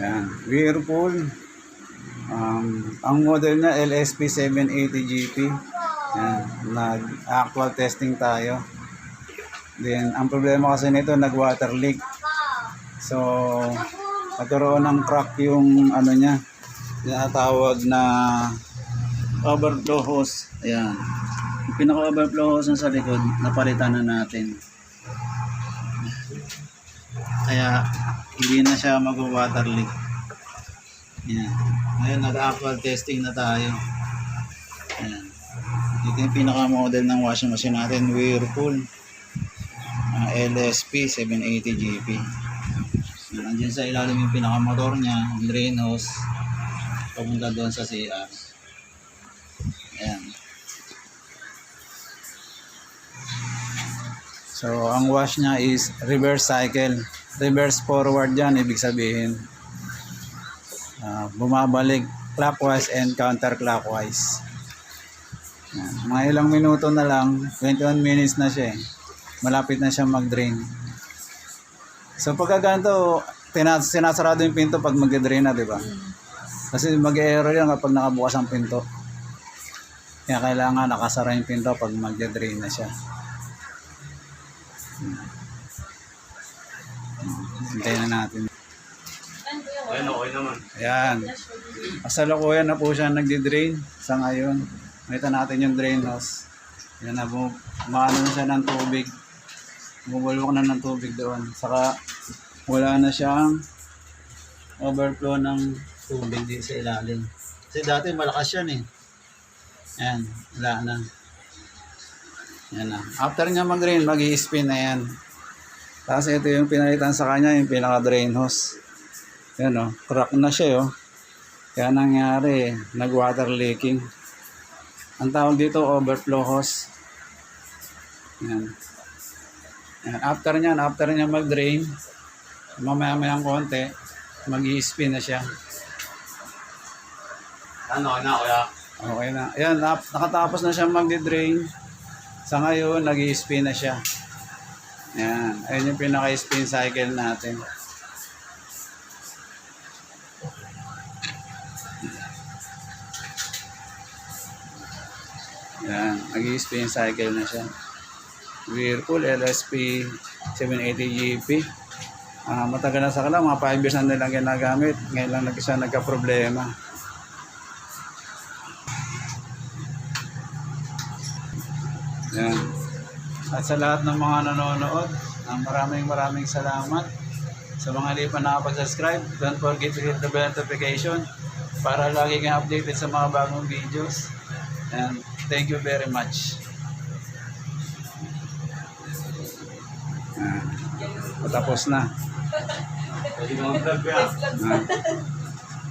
Yan. Whirlpool. Ang model na LSP 780 GP. Yan. Nag-actual testing tayo. Then, ang problema kasi nito, nag-water leak. So, nagkaroon ng crack yung ano niya. Tinatawag na overflow hose. Ayan. Yung pinaka-overflow hose sa likod, napalitan na natin. Kaya, hindi na siya mag-water leak. Ayan. Ngayon, nag-actual testing na tayo. Ayan. Ito yung pinaka-model ng washing machine natin, Whirlpool. LSP 780 GP. Nandiyan sa ilalim yung pinaka-motor niya, yung drain hose. Papunta doon sa CR. Ayan. So, ang wash niya is reverse cycle. Reverse forward yan, ibig sabihin. Bumabalik clockwise and counterclockwise. Ayan. Mga ilang minuto na lang, 21 minutes na siya eh. Malapit na siya mag-drain. So, pagka ganito, sinasarado yung pinto pag mag-drain na, di ba? Kasi mag-error yan kapag nakabukas ang pinto. Kaya kailangan nakasara yung pinto pag mag-drain na siya. Hintayin na natin. Ayan, okay naman. Ayan. Kasalukuyan na po siya nagdi-drain sa ngayon. Nakita natin yung drain hose. Yan na po. Maano na siya ng tubig. Bumulwak na ng tubig doon. Saka wala na siyang overflow ng tubig dito sa ilalim. Kasi dati malakas yan eh. Ayan. Wala na. Yan na. After niya mag-drain, mag-i-spin na yan. Tapos ito yung pinalitan sa kanya, yung pinaka-drain hose. Yan o. Crack na siya o. Kaya nangyari, nag-water leaking. Ang tawag dito, overflow hose. Yan. Yan. After niya mag-drain, mamaya-mayang konti, mag-i-spin na siya. Ano, okay na, kuya? Okay na. Ayan, nakatapos na siya mag-drain. Sa ngayon, nag-i-spin na siya. Ayan. Ayan yung pinaka-spin cycle natin. Ayan. Nag-i-spin cycle na siya. Whirlpool LSP 780 GP. Matagal na sa kanila, mga 5 years na nilang ginagamit. Ngayon lang siya nagka-problema. Yan. At sa lahat ng mga nanonood, maraming salamat. Sa mga hindi pa nakapag-subscribe, don't forget to hit the bell notification para lagi kang updated sa mga bagong videos. And thank you very much. Patapos na. Pwede ka mag-vlog, kuya.